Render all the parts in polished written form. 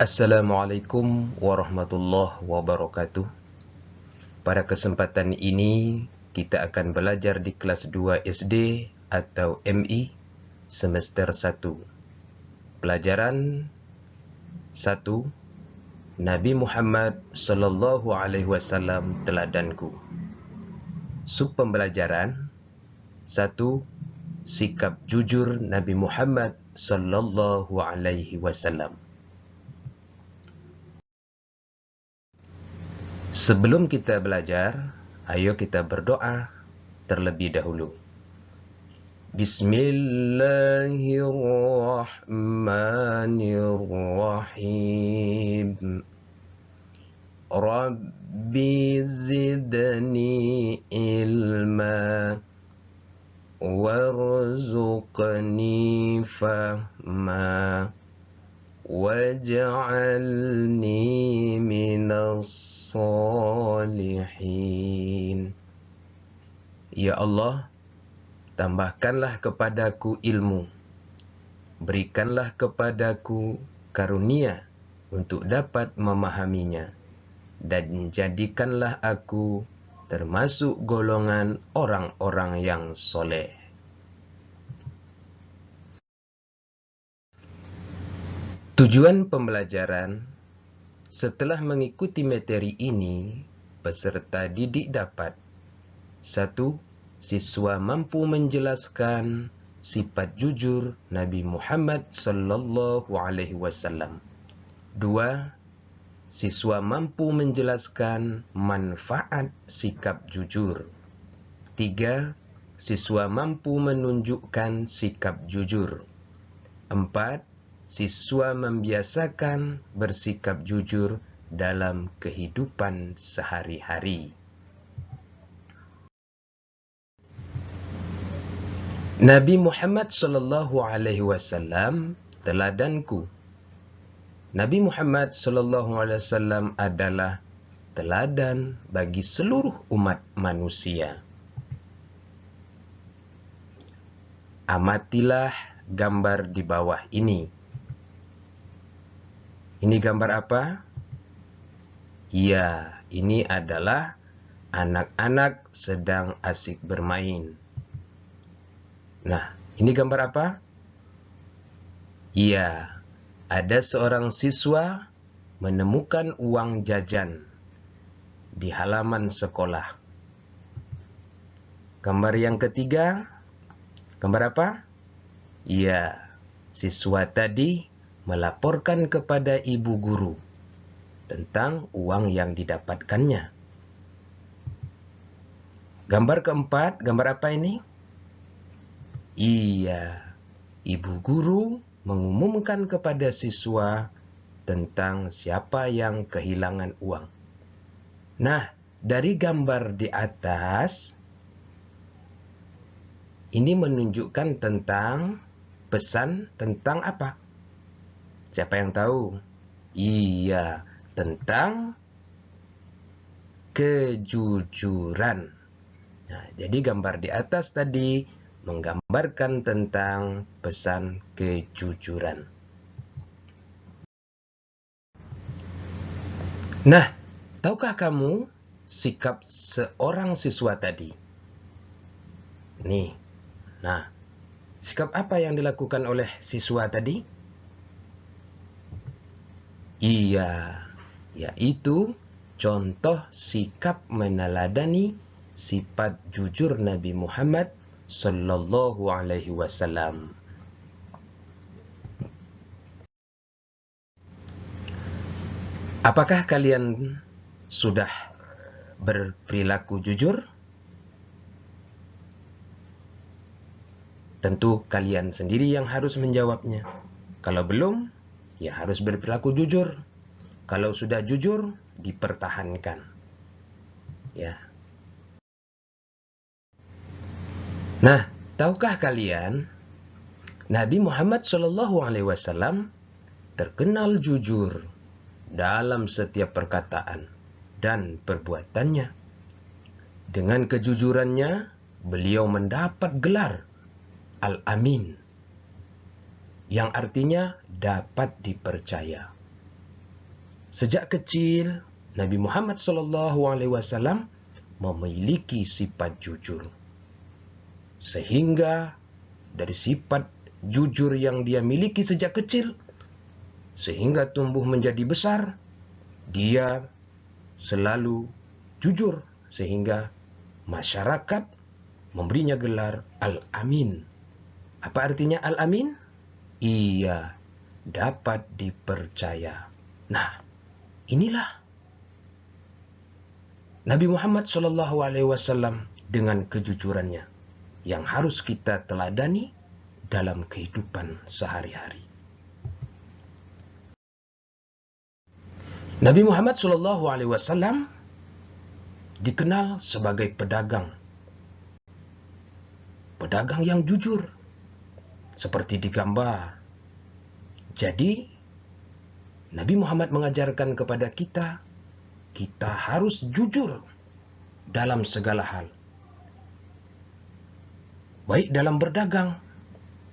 Assalamualaikum warahmatullahi wabarakatuh. Pada kesempatan ini, kita akan belajar di kelas 2 SD atau MI semester 1. Pelajaran 1. Nabi Muhammad sallallahu alaihi wasallam teladanku. Sub pembelajaran 1. Sikap jujur Nabi Muhammad sallallahu alaihi wasallam. Sebelum kita belajar, ayo kita berdoa terlebih dahulu. Bismillahirrahmanirrahim. Rabbi zidni ilma warzuqni fahma waj'alni minas salihin. Ya Allah, tambahkanlah kepadaku ilmu, berikanlah kepadaku karunia untuk dapat memahaminya, dan jadikanlah aku termasuk golongan orang-orang yang soleh. Tujuan pembelajaran: setelah mengikuti materi ini, peserta didik dapat 1. Siswa mampu menjelaskan sifat jujur Nabi Muhammad sallallahu alaihi wasallam. 2. Siswa mampu menjelaskan manfaat sikap jujur. 3. Siswa mampu menunjukkan sikap jujur. 4. Siswa membiasakan bersikap jujur dalam kehidupan sehari-hari. Nabi Muhammad sallallahu alaihi wasallam teladanku. Nabi Muhammad sallallahu alaihi wasallam adalah teladan bagi seluruh umat manusia. Amatilah gambar di bawah ini. Ini gambar apa? Ya, ini adalah anak-anak sedang asik bermain. Nah, ini gambar apa? Ya, ada seorang siswa menemukan uang jajan di halaman sekolah. Gambar yang ketiga, gambar apa? Ya, siswa tadi melaporkan kepada ibu guru tentang uang yang didapatkannya. Gambar keempat, gambar apa ini? Iya, ibu guru mengumumkan kepada siswa tentang siapa yang kehilangan uang. Nah, dari gambar di atas, ini menunjukkan tentang pesan tentang apa? Siapa yang tahu? Iya, tentang kejujuran. Nah, jadi gambar di atas tadi menggambarkan tentang pesan kejujuran. Nah, tahukah kamu sikap seorang siswa tadi? Nih, nah, sikap apa yang dilakukan oleh siswa tadi? Iya, yaitu contoh sikap meneladani sifat jujur Nabi Muhammad sallallahu alaihi wasallam. Apakah kalian sudah berperilaku jujur? Tentu kalian sendiri yang harus menjawabnya. Kalau belum, ya harus berperilaku jujur. Kalau sudah jujur, dipertahankan. Ya. Nah, tahukah kalian, Nabi Muhammad SAW terkenal jujur dalam setiap perkataan dan perbuatannya. Dengan kejujurannya, beliau mendapat gelar Al-Amin, yang artinya dapat dipercaya. Sejak kecil, Nabi Muhammad SAW memiliki sifat jujur. Sehingga dari sifat jujur yang dia miliki sejak kecil, sehingga tumbuh menjadi besar, dia selalu jujur, sehingga masyarakat memberinya gelar Al-Amin. Apa artinya Al-Amin? Ia dapat dipercaya. Nah, inilah Nabi Muhammad SAW dengan kejujurannya yang harus kita teladani dalam kehidupan sehari-hari. Nabi Muhammad SAW dikenal sebagai pedagang yang jujur, seperti digambar. Jadi, Nabi Muhammad mengajarkan kepada kita harus jujur dalam segala hal. Baik dalam berdagang,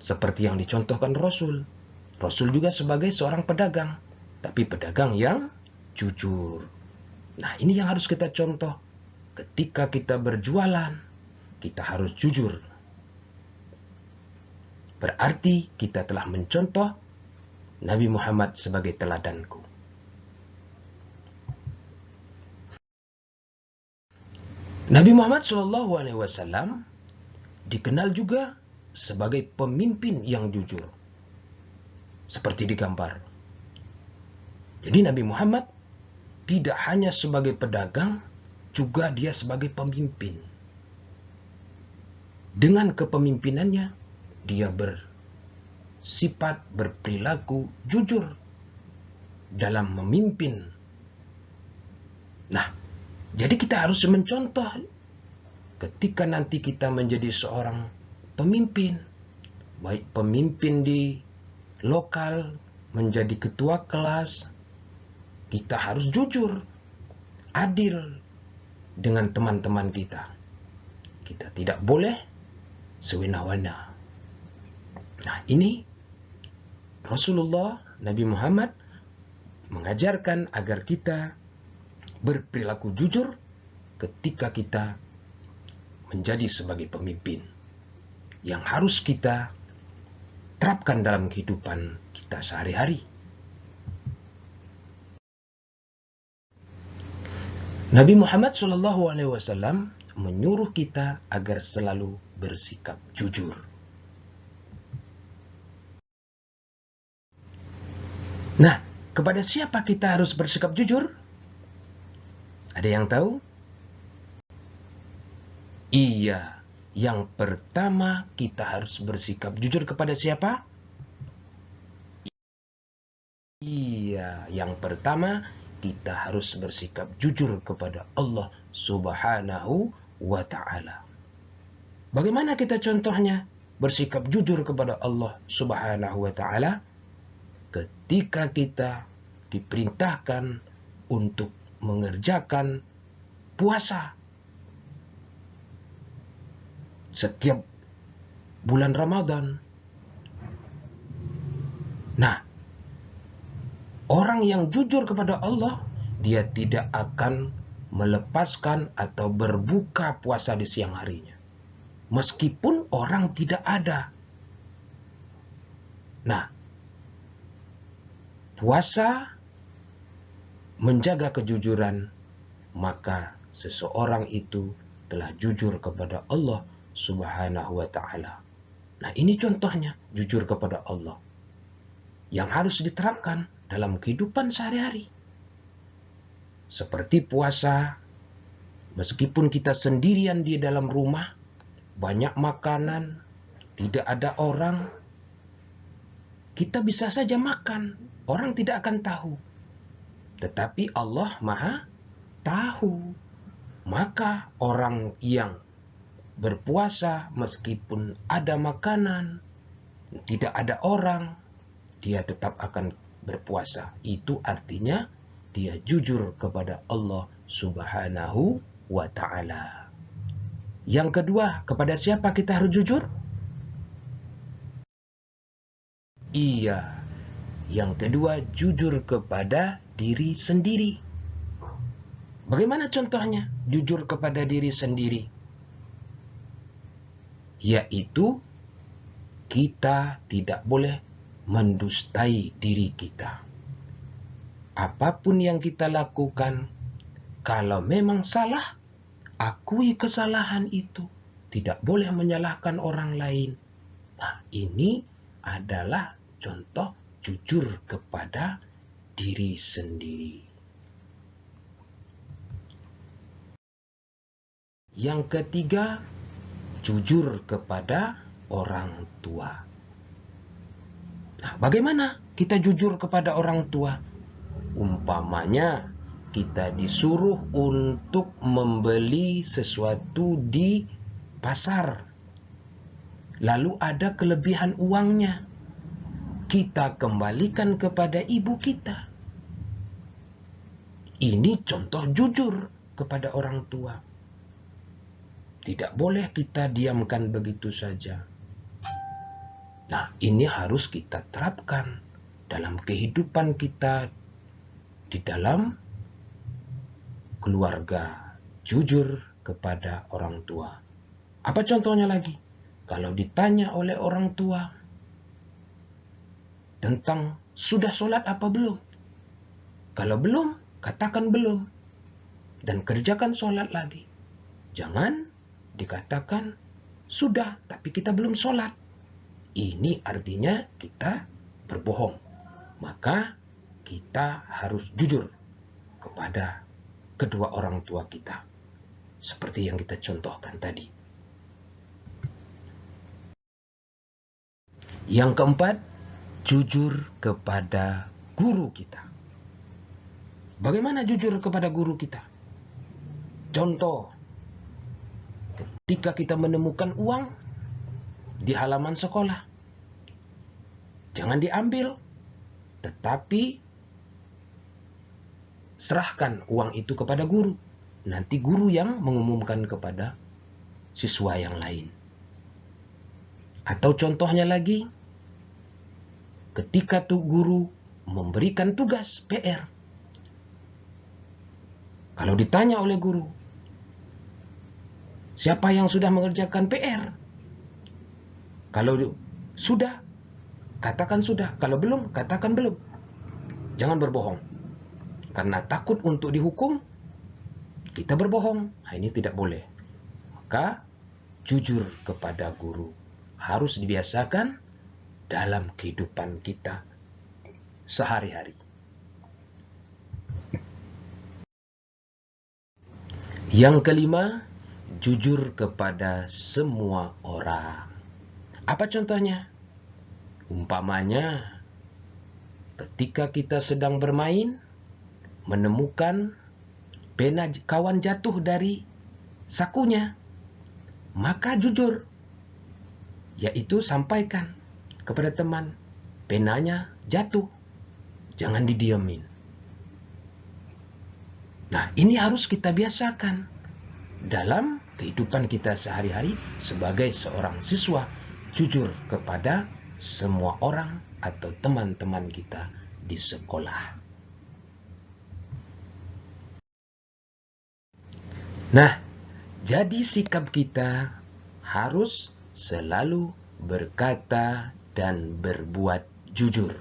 seperti yang dicontohkan Rasul. Rasul juga sebagai seorang pedagang, tapi pedagang yang jujur. Nah, ini yang harus kita contoh. Ketika kita berjualan, kita harus jujur. Berarti kita telah mencontoh Nabi Muhammad sebagai teladanku. Nabi Muhammad SAW dikenal juga sebagai pemimpin yang jujur, seperti digambar. Jadi Nabi Muhammad tidak hanya sebagai pedagang, juga dia sebagai pemimpin. Dengan kepemimpinannya, dia bersifat, berperilaku jujur dalam memimpin. Nah, jadi kita harus mencontoh ketika nanti kita menjadi seorang pemimpin, baik pemimpin di lokal, menjadi ketua kelas, kita harus jujur, adil dengan teman-teman kita. Kita tidak boleh sewenang-wenang. Nah, ini Rasulullah Nabi Muhammad mengajarkan agar kita berperilaku jujur ketika kita menjadi sebagai pemimpin, yang harus kita terapkan dalam kehidupan kita sehari-hari. Nabi Muhammad SAW menyuruh kita agar selalu bersikap jujur. Nah, kepada siapa kita harus bersikap jujur? Ada yang tahu? Iya, yang pertama kita harus bersikap jujur kepada siapa? Iya, yang pertama kita harus bersikap jujur kepada Allah Subhanahu wa Ta'ala. Bagaimana kita contohnya bersikap jujur kepada Allah Subhanahu wa Ta'ala? Ketika kita diperintahkan untuk mengerjakan puasa setiap bulan Ramadan. Nah, orang yang jujur kepada Allah, dia tidak akan melepaskan atau berbuka puasa di siang harinya, meskipun orang tidak ada. Nah, puasa menjaga kejujuran, maka seseorang itu telah jujur kepada Allah Subhanahu wa Ta'ala. Nah, ini contohnya jujur kepada Allah yang harus diterapkan dalam kehidupan sehari-hari. Seperti puasa, meskipun kita sendirian di dalam rumah, banyak makanan, tidak ada orang, kita bisa saja makan, orang tidak akan tahu. Tetapi Allah Maha tahu. Maka orang yang berpuasa meskipun ada makanan, tidak ada orang, dia tetap akan berpuasa. Itu artinya dia jujur kepada Allah Subhanahu wa Ta'ala. Yang kedua, kepada siapa kita harus jujur? Iya, yang kedua jujur kepada diri sendiri. Bagaimana contohnya jujur kepada diri sendiri? Yaitu kita tidak boleh mendustai diri kita. Apapun yang kita lakukan, kalau memang salah, akui kesalahan itu. Tidak boleh menyalahkan orang lain. Nah, ini adalah contoh jujur kepada diri sendiri. Yang ketiga, jujur kepada orang tua. Nah, bagaimana kita jujur kepada orang tua? Umpamanya, kita disuruh untuk membeli sesuatu di pasar. Lalu ada kelebihan uangnya. Kita kembalikan kepada ibu kita. Ini contoh jujur kepada orang tua. Tidak boleh kita diamkan begitu saja. Nah, ini harus kita terapkan dalam kehidupan kita di dalam keluarga. Jujur kepada orang tua. Apa contohnya lagi? Kalau ditanya oleh orang tua tentang sudah sholat apa belum? Kalau belum, katakan belum. Dan kerjakan sholat lagi. Jangan dikatakan sudah, tapi kita belum sholat. Ini artinya kita berbohong. Maka kita harus jujur kepada kedua orang tua kita. Seperti yang kita contohkan tadi. Yang keempat, jujur kepada guru kita. Bagaimana jujur kepada guru kita? Contoh, ketika kita menemukan uang di halaman sekolah, jangan diambil, tetapi serahkan uang itu kepada guru. Nanti guru yang mengumumkan kepada siswa yang lain. Atau contohnya lagi, ketika tuh guru memberikan tugas PR. Kalau ditanya oleh guru, siapa yang sudah mengerjakan PR? Kalau sudah, katakan sudah. Kalau belum, katakan belum. Jangan berbohong. Karena takut untuk dihukum, kita berbohong. Nah, ini tidak boleh. Maka, jujur kepada guru harus dibiasakan dalam kehidupan kita sehari-hari. Yang kelima, jujur kepada semua orang. Apa contohnya? Umpamanya, ketika kita sedang bermain, menemukan pena kawan jatuh dari sakunya, maka jujur, yaitu sampaikan kepada teman, penanya jatuh, jangan didiamin. Nah, ini harus kita biasakan dalam kehidupan kita sehari-hari sebagai seorang siswa, jujur kepada semua orang atau teman-teman kita di sekolah. Nah, jadi sikap kita harus selalu berkata dan berbuat jujur.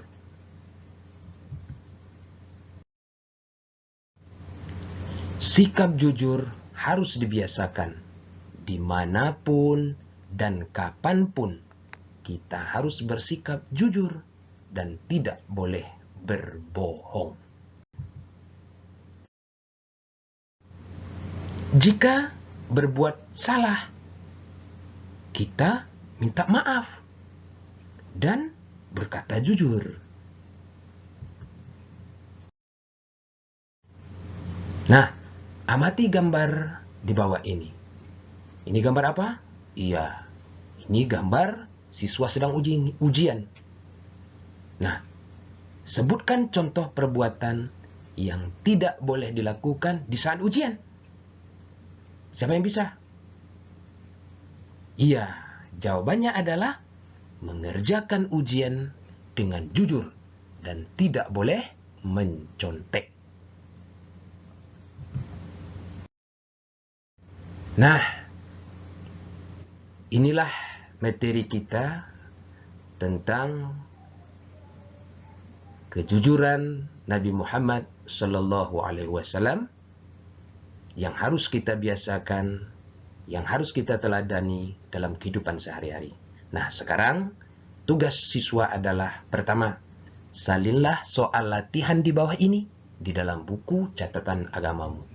Sikap jujur harus dibiasakan dimanapun dan kapanpun. Kita harus bersikap jujur dan tidak boleh berbohong. Jika berbuat salah, kita minta maaf dan berkata jujur. Nah, amati gambar di bawah ini. Ini gambar apa? Iya, ini gambar siswa sedang ujian. Nah, sebutkan contoh perbuatan yang tidak boleh dilakukan di saat ujian. Siapa yang bisa? Iya, jawabannya adalah mengerjakan ujian dengan jujur dan tidak boleh mencontek. Nah, inilah materi kita tentang kejujuran Nabi Muhammad Sallallahu Alaihi Wasallam yang harus kita biasakan, yang harus kita teladani dalam kehidupan sehari-hari. Nah, sekarang tugas siswa adalah pertama, salinlah soal latihan di bawah ini di dalam buku catatan agamamu.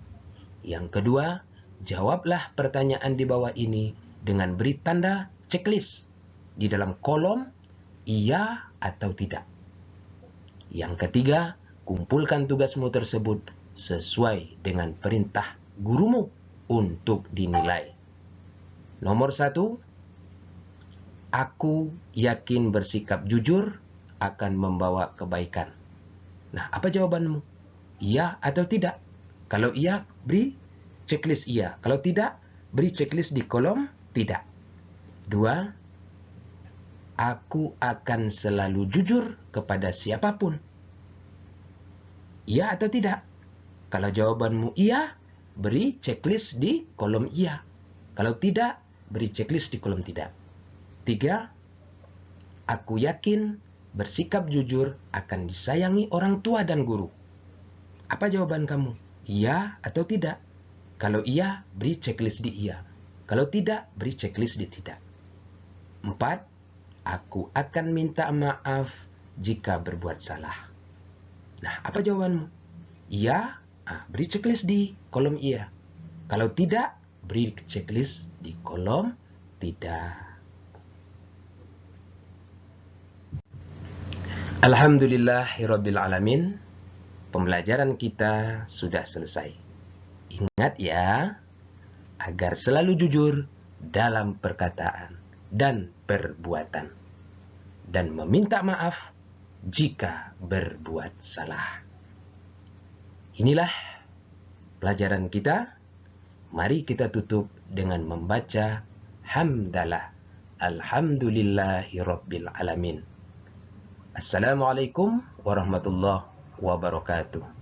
Yang kedua, jawablah pertanyaan di bawah ini dengan beri tanda checklist di dalam kolom iya atau tidak. Yang ketiga, kumpulkan tugasmu tersebut sesuai dengan perintah gurumu untuk dinilai. Nomor 1, aku yakin bersikap jujur akan membawa kebaikan. Nah, apa jawabanmu? Iya atau tidak? Kalau iya, beri checklist iya. Kalau tidak, beri checklist di kolom tidak. 2, aku akan selalu jujur kepada siapapun. Iya atau tidak? Kalau jawabanmu iya, beri checklist di kolom iya. Kalau tidak, beri checklist di kolom tidak. 3, aku yakin bersikap jujur akan disayangi orang tua dan guru. Apa jawaban kamu? Iya atau tidak? Kalau iya, beri checklist di iya. Kalau tidak, beri checklist di tidak. 4, aku akan minta maaf jika berbuat salah. Nah, apa jawabanmu? Iya, beri checklist di kolom iya. Kalau tidak, beri checklist di kolom tidak. Alhamdulillahirabbil alamin. Pembelajaran kita sudah selesai. Ingat ya, agar selalu jujur dalam perkataan dan perbuatan, dan meminta maaf jika berbuat salah. Inilah pelajaran kita. Mari kita tutup dengan membaca hamdalah. Alhamdulillahirabbil alamin. Assalamualaikum warahmatullahi wabarakatuh.